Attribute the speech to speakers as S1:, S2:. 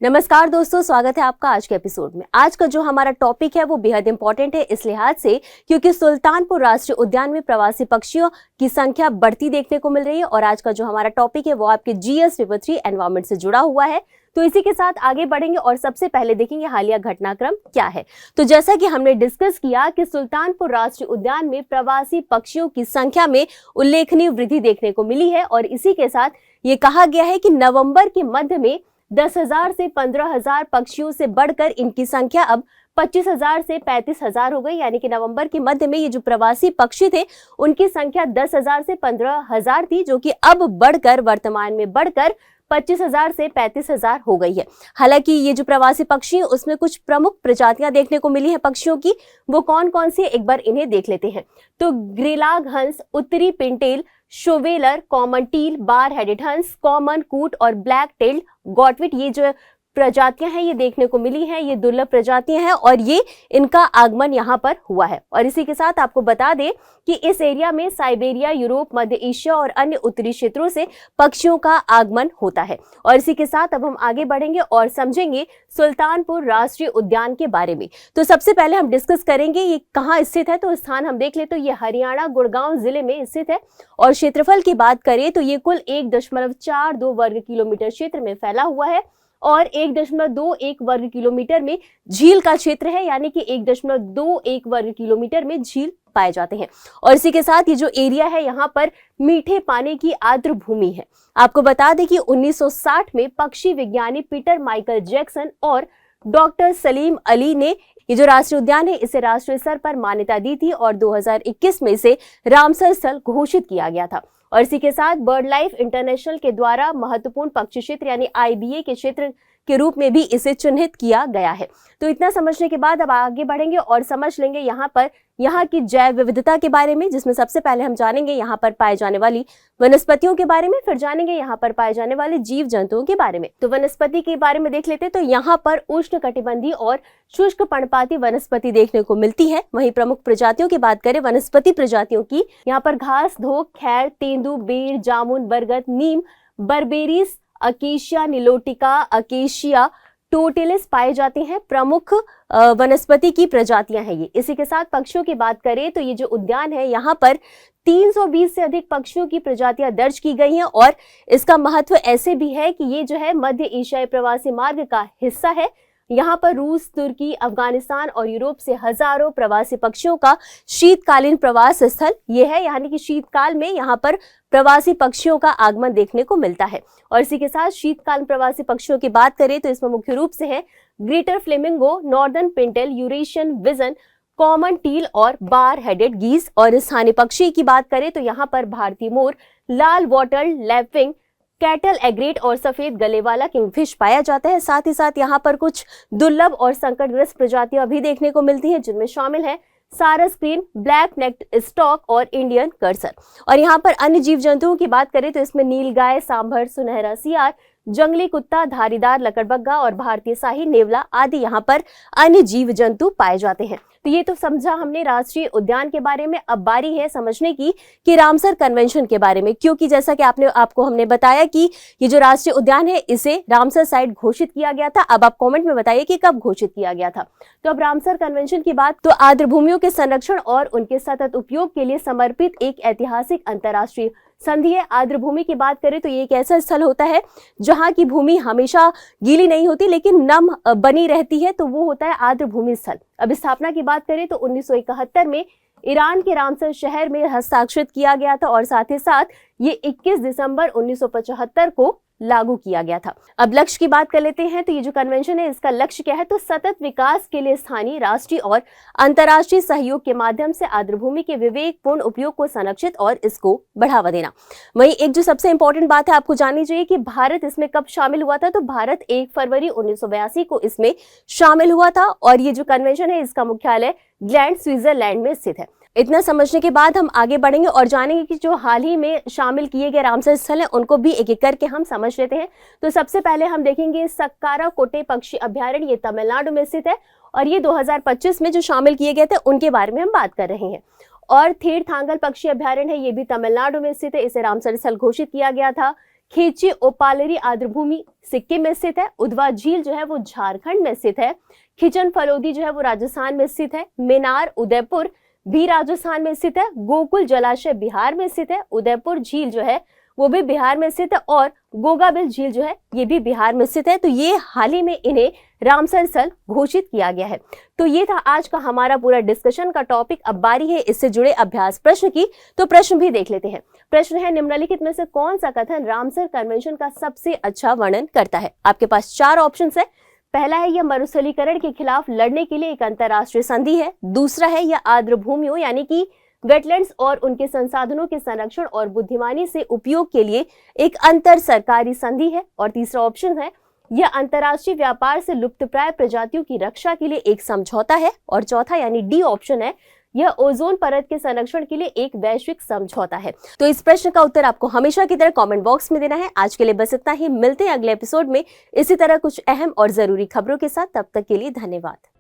S1: नमस्कार दोस्तों, स्वागत है आपका आज के एपिसोड में। आज का जो हमारा टॉपिक है वो बेहद इंपॉर्टेंट है इस लिहाज से क्योंकि सुल्तानपुर राष्ट्रीय उद्यान में प्रवासी पक्षियों की संख्या बढ़ती देखने को मिल रही है और आज का जो हमारा टॉपिक है वो आपके जीएस पेपर 3 एनवायरमेंट से जुड़ा हुआ है। तो इसी के साथ आगे बढ़ेंगे और सबसे पहले देखेंगे हालिया घटनाक्रम क्या है। तो जैसा कि हमने डिस्कस किया कि सुल्तानपुर राष्ट्रीय उद्यान में प्रवासी पक्षियों की संख्या में उल्लेखनीय वृद्धि देखने को मिली है और इसी के साथ ये कहा गया है कि नवंबर के मध्य में 10,000 से 15,000 पक्षियों से बढ़कर इनकी संख्या अब 25,000 से 35,000 हो गई। यानी कि नवंबर के मध्य में ये जो प्रवासी पक्षी थे उनकी संख्या 10,000 से 15,000 थी, जो कि अब बढ़कर वर्तमान में बढ़कर 25,000 से 35,000 हो गई है। हालांकि ये जो प्रवासी पक्षी हैं उसमें कुछ प्रमुख प्रजातियां देखने को मिली हैं पक्षियों की, वो कौन कौन सी एक बार इन्हें देख लेते हैं। तो ग्रीलाग हंस, उत्तरी pintail, shoveler, common teal, bar headed हंस, कॉमन कूट और ब्लैक टेल्ड गॉटविट, ये जो प्रजातियां हैं ये देखने को मिली हैं। ये दुर्लभ प्रजातियां हैं और ये इनका आगमन यहाँ पर हुआ है। और इसी के साथ आपको बता दें कि इस एरिया में साइबेरिया, यूरोप, मध्य एशिया और अन्य उत्तरी क्षेत्रों से पक्षियों का आगमन होता है। और इसी के साथ अब हम आगे बढ़ेंगे और समझेंगे सुल्तानपुर राष्ट्रीय उद्यान के बारे में। तो सबसे पहले हम डिस्कस करेंगे ये कहाँ स्थित है। तो स्थान हम देख ले तो ये हरियाणा गुड़गांव जिले में स्थित है और क्षेत्रफल की बात करें तो ये कुल 1.42 वर्ग किलोमीटर क्षेत्र में फैला हुआ है और 1.21 वर्ग किलोमीटर में झील का क्षेत्र है। यानी कि 1.21 वर्ग किलोमीटर में झील पाए जाते हैं। और इसी के साथ ये जो एरिया है यहाँ पर मीठे पानी की आर्द्र भूमि है। आपको बता दें कि 1960 में पक्षी विज्ञानी पीटर माइकल जैक्सन और डॉक्टर सलीम अली ने ये जो राष्ट्रीय उद्यान है इसे राष्ट्रीय स्तर पर मान्यता दी थी और 2021 में इसे रामसर स्थल घोषित किया गया था। और इसी के साथ बर्ड लाइफ इंटरनेशनल के द्वारा महत्वपूर्ण पक्षी क्षेत्र यानी आईबीए के क्षेत्र के रूप में भी इसे चिन्हित किया गया है। तो इतना समझने के बाद अब आगे बढ़ेंगे और समझ लेंगे यहाँ की जैव विविधता के बारे में, जिसमें सबसे पहले हम जानेंगे यहाँ पर पाए जाने वाली वनस्पतियों के बारे में, फिर जानेंगे यहाँ पर पाए जाने वाले जीव जंतुओं के बारे में। तो वनस्पति के बारे में देख लेते हैं। तो यहाँ पर उष्णकटिबंधीय और शुष्क पर्णपाती वनस्पति देखने को मिलती है। वहीं प्रमुख प्रजातियों की बात करें वनस्पति प्रजातियों की, यहाँ पर घास, धोक, खैर, तेंदू, बेर, जामुन, बरगद, नीम, बर्बेरिस, अकेशिया निलोटिका, अकेशिया टोटेलिस पाए जाते हैं। प्रमुख वनस्पति की प्रजातियां हैं ये। इसी के साथ पक्षियों की बात करें तो ये जो उद्यान है यहाँ पर 320 से अधिक पक्षियों की प्रजातियां दर्ज की गई हैं और इसका महत्व ऐसे भी है कि ये जो है मध्य एशियाई प्रवासी मार्ग का हिस्सा है। यहाँ पर रूस, तुर्की, अफगानिस्तान और यूरोप से हजारों प्रवासी पक्षियों का शीतकालीन प्रवास स्थल ये है। यानी कि शीतकाल में यहाँ पर प्रवासी पक्षियों का आगमन देखने को मिलता है। और इसी के साथ शीतकालीन प्रवासी पक्षियों की बात करें तो इसमें मुख्य रूप से है greater flamingo, northern pintail, Eurasian vision, common teal और बार हेडेड गीज। और स्थानीय पक्षी की बात करें तो यहाँ पर भारतीय मोर, लाल वॉटल लैपिंग, कैटल एग्रेट और सफेद गले वाला किंगफिश पाया जाता है। साथ ही साथ यहाँ पर कुछ दुर्लभ और संकटग्रस्त प्रजातियां भी देखने को मिलती हैं, जिनमें शामिल है सारस क्रीन, ब्लैक नेक्ड स्टॉक और इंडियन कर्सर। और यहाँ पर अन्य जीव जंतुओं की बात करें तो इसमें नीलगाय, सांभर, सुनहरा सियार, जंगली कुत्ता, धारीदार लकड़बग्गा और भारतीय शाही नेवला आदि यहाँ पर अन्य जीव जंतु पाए जाते हैं। तो ये तो समझा हमने राष्ट्रीय उद्यान के बारे में। अब बारी है समझने की कि रामसर कन्वेंशन के बारे में, क्योंकि जैसा कि आपको हमने बताया कि ये जो राष्ट्रीय उद्यान है इसे रामसर साइट घोषित किया गया था। अब आप कमेंट में बताइए कि कब घोषित किया गया था। तो अब रामसर कन्वेंशन की बात तो आर्द्र भूमियों के संरक्षण और उनके सतत उपयोग के लिए समर्पित एक ऐतिहासिक अंतर्राष्ट्रीय संधि है। आर्द्र भूमि की बात करें तो ये एक ऐसा स्थल होता है जहां की भूमि हमेशा गीली नहीं होती लेकिन नम बनी रहती है, तो वो होता है आर्द्र भूमि स्थल। अब स्थापना की बात करें तो 1971 में ईरान के रामसर शहर में हस्ताक्षरित किया गया था और साथ ही साथ ये 21 दिसंबर 1975 को लागू किया गया था। अब लक्ष्य की बात कर लेते हैं। तो ये जो कन्वेंशन है इसका लक्ष्य क्या है, तो सतत विकास के लिए स्थानीय, राष्ट्रीय और अंतर्राष्ट्रीय सहयोग के माध्यम से आर्द्र भूमि के विवेकपूर्ण उपयोग को संरक्षित और इसको बढ़ावा देना। वहीं एक जो सबसे इंपॉर्टेंट बात है आपको जाननी चाहिए कि भारत इसमें कब शामिल हुआ था। तो भारत 1 फरवरी 1982 को इसमें शामिल हुआ था और ये जो कन्वेंशन है इसका मुख्यालय ग्लैंड, स्विट्जरलैंड में स्थित है। इतना समझने के बाद हम आगे बढ़ेंगे और जानेंगे कि जो हाल ही में शामिल किए गए रामसर स्थल हैं उनको भी एक एक करके हम समझ लेते हैं। तो सबसे पहले हम देखेंगे सक्कारा कोटे पक्षी अभ्यारण्य, ये तमिलनाडु में स्थित है और ये 2025 में जो शामिल किए गए थे उनके बारे में हम बात कर रहे हैं। और थेरथांगल पक्षी अभ्यारण्य है, ये भी तमिलनाडु में स्थित है, इसे रामसर स्थल घोषित किया गया था। खेची ओपालरी आर्द्रभूमि सिक्किम में स्थित है, उधवा झील जो है वो झारखंड में स्थित है, खिचन फलोदी जो है वो राजस्थान में स्थित है, मेनार उदयपुर भी राजस्थान में स्थित है, गोकुल जलाशय बिहार में स्थित है, उदयपुर झील जो है वो भी बिहार में स्थित है और गोगाबिल झील जो है ये भी बिहार में स्थित है। तो ये हाल ही में इन्हें रामसर स्थल घोषित किया गया है। तो ये था आज का हमारा पूरा डिस्कशन का टॉपिक। अब बारी है इससे जुड़े अभ्यास प्रश्न की, तो प्रश्न भी देख लेते हैं। प्रश्न है, निम्नलिखित में से कौन सा कथन रामसर कन्वेंशन का सबसे अच्छा वर्णन करता है? आपके पास 4 ऑप्शंस है। पहला है, यह मरुस्थलीकरण के खिलाफ लड़ने के लिए एक अंतरराष्ट्रीय संधि है। दूसरा है, यह आर्द्र भूमियों यानी कि वेटलैंड्स और उनके संसाधनों के संरक्षण और बुद्धिमानी से उपयोग के लिए एक अंतर सरकारी संधि है। और तीसरा ऑप्शन है, यह अंतर्राष्ट्रीय व्यापार से लुप्तप्राय प्रजातियों की रक्षा के लिए एक समझौता है। और चौथा यानी डी ऑप्शन है, यह ओजोन परत के संरक्षण के लिए एक वैश्विक समझौता है। तो इस प्रश्न का उत्तर आपको हमेशा की तरह कमेंट बॉक्स में देना है। आज के लिए बस इतना ही, मिलते हैं अगले एपिसोड में इसी तरह कुछ अहम और जरूरी खबरों के साथ। तब तक के लिए धन्यवाद।